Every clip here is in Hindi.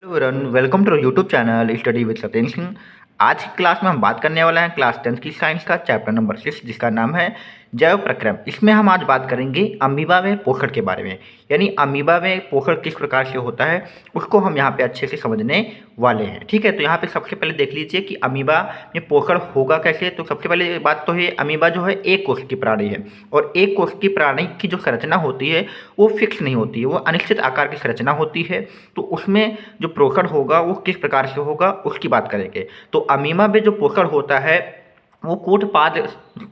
Hello everyone, welcome to YouTube channel study with Satyendra Singh. आज की क्लास में हम बात करने वाले हैं क्लास 10 की साइंस का चैप्टर नंबर 6 जिसका नाम है जैव प्रक्रम। इसमें हम आज बात करेंगे अमीबा में पोषण के बारे में, यानी अमीबा में पोषण किस प्रकार से होता है उसको हम यहाँ पे अच्छे से समझने वाले हैं। ठीक है, तो यहाँ पे सबसे पहले देख लीजिए कि अमीबा में पोषण होगा कैसे। तो सबसे पहले बात तो है, अमीबा जो है एक कोश की प्राणी है और एक कोश की प्राणी की जो संरचना होती है वो फिक्स नहीं होती है, वो अनिश्चित आकार की संरचना होती है। तो उसमें जो पोषण होगा वो किस प्रकार से होगा उसकी बात करेंगे। तो अमीबा में जो पोषण होता है वो कूटपाद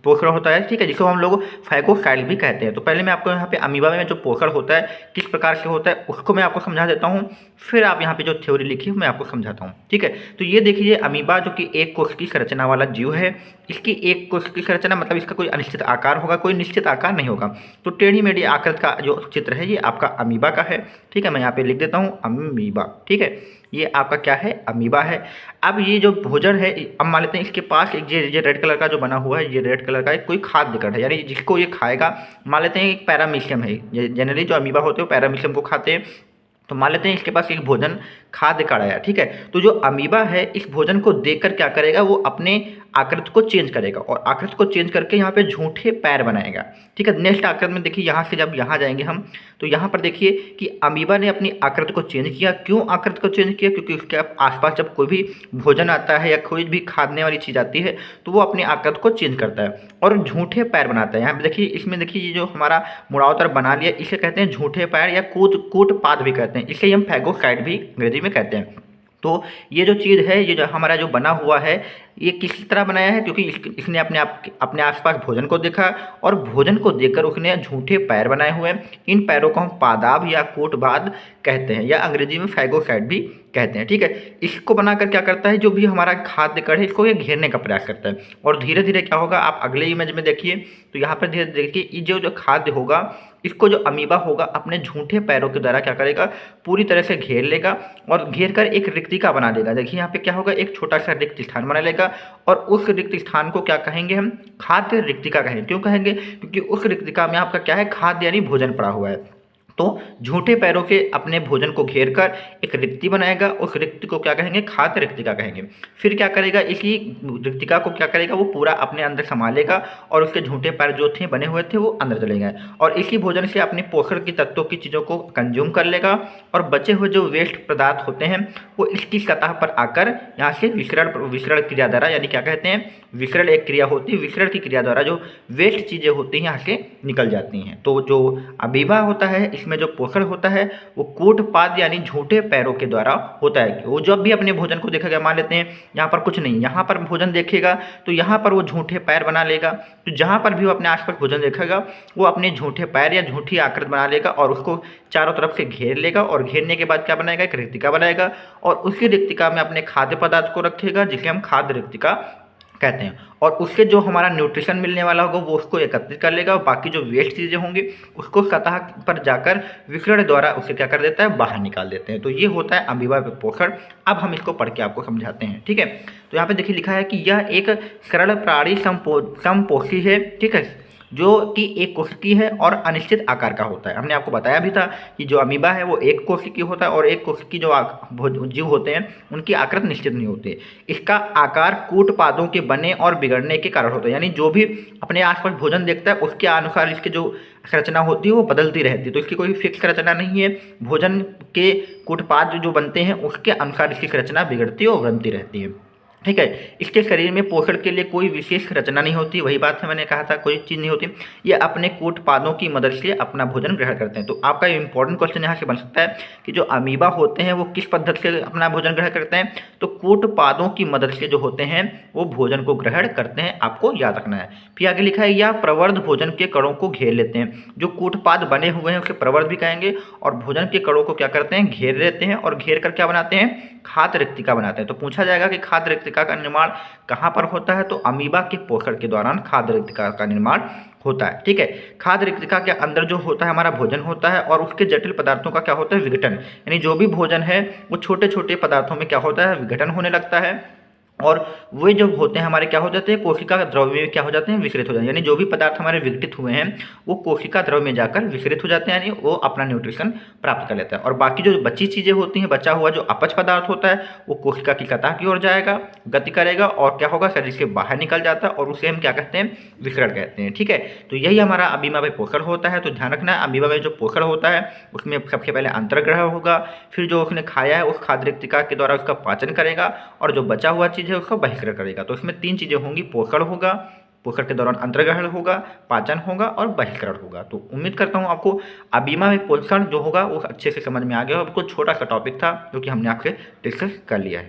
पोषण होता है, ठीक है, जिसको हम लोग फैगोसाइट भी कहते हैं। तो पहले मैं आपको यहाँ पे अमीबा में जो पोषण होता है किस प्रकार से होता है उसको मैं आपको समझा देता हूँ, फिर आप यहाँ पे जो थ्योरी लिखी है मैं आपको समझाता हूँ। ठीक है, तो ये देखिए अमीबा जो कि एक कोश की संरचना वाला जीव है, इसकी एक कोश की संरचना मतलब इसका कोई अनिश्चित आकार होगा, कोई निश्चित आकार नहीं होगा। तो टेढ़ी मेढ़ी आकृति का जो चित्र है ये आपका अमीबा का है। ठीक है, मैं यहाँ पे लिख देता हूँ अमीबा। ठीक है, ये आपका क्या है, अमीबा है। अब ये जो भोजन है, अब मान लेते हैं इसके पास एक ये रेड कलर का जो बना हुआ है, ये रेड कलर का एक कोई खाद्य कण है, यानी जिसको ये खाएगा। मान लेते हैं एक पैरामीशियम है, जनरली जो अमीबा होते हैं वो पैरामीशियम को खाते हैं। तो मान लेते हैं इसके पास एक भोजन खाद्य कण आया। ठीक है, तो जो अमीबा है इस भोजन को देखकर क्या करेगा, वो अपने आकृति को चेंज करेगा और आकृति को चेंज करके यहाँ पे झूठे पैर बनाएगा। ठीक है, नेक्स्ट आकृति में देखिए, यहाँ से जब यहाँ जाएंगे हम तो यहाँ पर देखिए कि अमीबा ने अपनी आकृति को चेंज किया। क्यों आकृति को चेंज किया? क्योंकि उसके आसपास जब कोई भी भोजन आता है या कोई भी खाने वाली चीज़ आती है तो वो अपनी आकृति को चेंज करता है और झूठे पैर बनाता है। यहाँ पे देखिए, इसमें देखिए ये जो हमारा मुड़ावतर बना लिया इसे कहते हैं झूठे पैर या कूटपाद भी कहते हैं, इसे हम फैगोसाइट भी अंग्रेजी में कहते हैं। तो ये जो चीज़ है, ये जो हमारा जो बना हुआ है, ये किस तरह बनाया है? क्योंकि इसने अपने आसपास भोजन को देखा और भोजन को देखकर उसने झूठे पैर बनाए हुए हैं। इन पैरों को हम पादाब या कूटपाद कहते हैं या अंग्रेजी में फैगोसाइट भी कहते हैं। ठीक है, इसको बनाकर क्या करता है, जो भी हमारा खाद्य कण है इसको ये घेरने का प्रयास करता है और धीरे धीरे क्या होगा, आप अगले इमेज में देखिए। तो यहाँ पर धीरे धीरे देखिए, ये जो खाद्य होगा इसको जो अमीबा होगा अपने झूठे पैरों के द्वारा क्या करेगा, पूरी तरह से घेर लेगा और घेर कर एक रिक्तिका बना देगा। देखिए यहाँ पे क्या होगा, एक छोटा सा रिक्त स्थान बना लेगा और उस रिक्त स्थान को क्या कहेंगे हम, खाद्य रिक्तिका कहेंगे। क्यों कहेंगे? क्योंकि उस रिक्तिका में आपका क्या है, खाद्य यानी भोजन पड़ा हुआ है। तो झूठे पैरों के अपने भोजन को घेर कर एक रिक्ति बनाएगा, उस रिक्ति को क्या कहेंगे, खाद्य रिक्तिका कहेंगे। फिर क्या करेगा, इसी रिक्तिका को क्या करेगा, वो पूरा अपने अंदर संभालेगा और उसके झूठे पैर जो थे बने हुए थे वो अंदर चले गए और इसी भोजन से अपने पोषण की तत्वों की चीज़ों को कंज्यूम कर लेगा और बचे हुए जो वेस्ट पदार्थ होते हैं वो इसकी सतह पर आकर यहाँ से विसरण क्रिया द्वारा, यानी क्या कहते हैं, विसरण एक क्रिया होती है, विसरण की क्रिया द्वारा जो वेस्ट चीज़ें होती हैं यहाँ से निकल जाती हैं। तो जो अमीबा होता है इसमें जो पोषण होता है वो कूटपाद यानी झूठे पैरों के द्वारा होता है। वो जब भी अपने भोजन को देखेगा, मान लेते हैं यहाँ पर कुछ नहीं, यहाँ पर भोजन देखेगा तो यहाँ पर वो झूठे पैर बना लेगा। तो जहाँ पर भी वो अपने आसपास भोजन देखेगा वो अपने झूठे पैर या झूठी आकृति बना लेगा और उसको चारों तरफ से घेर लेगा और घेरने के बाद क्या बनाएगा, एक रिक्तिका बनाएगा और उसी रिक्तिका में अपने खाद्य पदार्थ को रखेगा जिसे हम खाद्य रिक्तिका कहते हैं और उससे जो हमारा न्यूट्रिशन मिलने वाला होगा वो उसको एकत्रित कर लेगा और बाकी जो वेस्ट चीज़ें होंगी उसको सतह पर जाकर विसरण द्वारा उसे क्या कर देता है, बाहर निकाल देते हैं। तो ये होता है अमीबा में पोषण। अब हम इसको पढ़ के आपको समझाते हैं। ठीक है, तो यहाँ पे देखिए लिखा है कि यह एक सरल प्राणी समपोषी है। ठीक है, जो कि एक कोशिकी है और अनिश्चित आकार का होता है। हमने आपको बताया भी था कि जो अमीबा है वो एक कोशिकी होता है और एक कोशिकी जो जीव होते हैं उनकी आकृति निश्चित नहीं होती है। इसका आकार कूटपादों के बने और बिगड़ने के कारण होता है, यानी जो भी अपने आसपास भोजन देखता है उसके अनुसार इसकी जो संरचना होती है वो बदलती रहती है। तो इसकी कोई फिक्स संरचना नहीं है, भोजन के कूटपाद जो बनते हैं उसके अनुसार इसकी संरचना बिगड़ती है और बनती रहती है। ठीक है, इसके शरीर में पोषण के लिए कोई विशेष रचना नहीं होती, वही बात है मैंने कहा था, कोई चीज़ नहीं होती। ये अपने कूटपादों की मदद से अपना भोजन ग्रहण करते हैं। तो आपका इंपॉर्टेंट क्वेश्चन यहाँ से बन सकता है कि जो अमीबा होते हैं वो किस पद्धति से अपना भोजन ग्रहण करते हैं, तो कूटपादों की मदद से जो होते हैं वो भोजन को ग्रहण करते हैं, आपको याद रखना है। फिर आगे लिखा है, यह प्रवर्ध भोजन के कणों को घेर लेते हैं। जो कूटपाद बने हुए हैं उसे प्रवर्ध भी कहेंगे और भोजन के कणों को क्या करते हैं, घेर लेते हैं और घेर कर क्या बनाते हैं, खाद्य रिक्तिका बनाते हैं। तो पूछा जाएगा कि खाद्य रिक्तिका का निर्माण कहाँ पर होता है, तो अमीबा के पोषण के दौरान खाद्य रिक्तिका का निर्माण होता है। ठीक है, खाद्य रिक्तिका के अंदर जो होता है हमारा भोजन होता है और उसके जटिल पदार्थों का क्या होता है, विघटन, यानी जो भी भोजन है वो छोटे छोटे पदार्थों में क्या होता है, विघटन होने लगता है और वे जो होते हैं हमारे क्या हो जाते हैं, कोशिका द्रव में क्या हो जाते हैं, विसरित हो जाते हैं। यानी जो भी पदार्थ हमारे विघटित हुए हैं वो कोशिका द्रव में जाकर विसरित हो जाते हैं, यानी वो अपना न्यूट्रिशन प्राप्त कर लेता है। और बाकी जो बची चीज़ें होती हैं, बचा हुआ जो अपच पदार्थ होता है वो कोशिका की सतह की ओर जाएगा, गति करेगा और क्या होगा, शरीर से बाहर निकल जाता है और उसे हम क्या कहते हैं, विसरण कहते हैं। ठीक है, तो यही हमारा अमीबा में पोषण होता है। तो ध्यान रखना है, अमीबा में जो पोषण होता है उसमें सबसे पहले अंतर्ग्रह होगा, फिर जो उसने खाया है उस खाद्य रिक्तिका के द्वारा उसका पाचन करेगा और जो बचा हुआ चीज़ है उसका बहिष्करण करेगा। तो इसमें 3 चीज़ें होंगी, पोषण होगा, पोषण के दौरान अंतर्ग्रहण होगा, पाचन होगा और बहिष्करण होगा। तो उम्मीद करता हूँ आपको अमीबा में पोषण जो होगा वो अच्छे से समझ में आ गया होगा। बिल्कुल छोटा सा टॉपिक था जो कि हमने आपसे डिस्कस कर लिया है।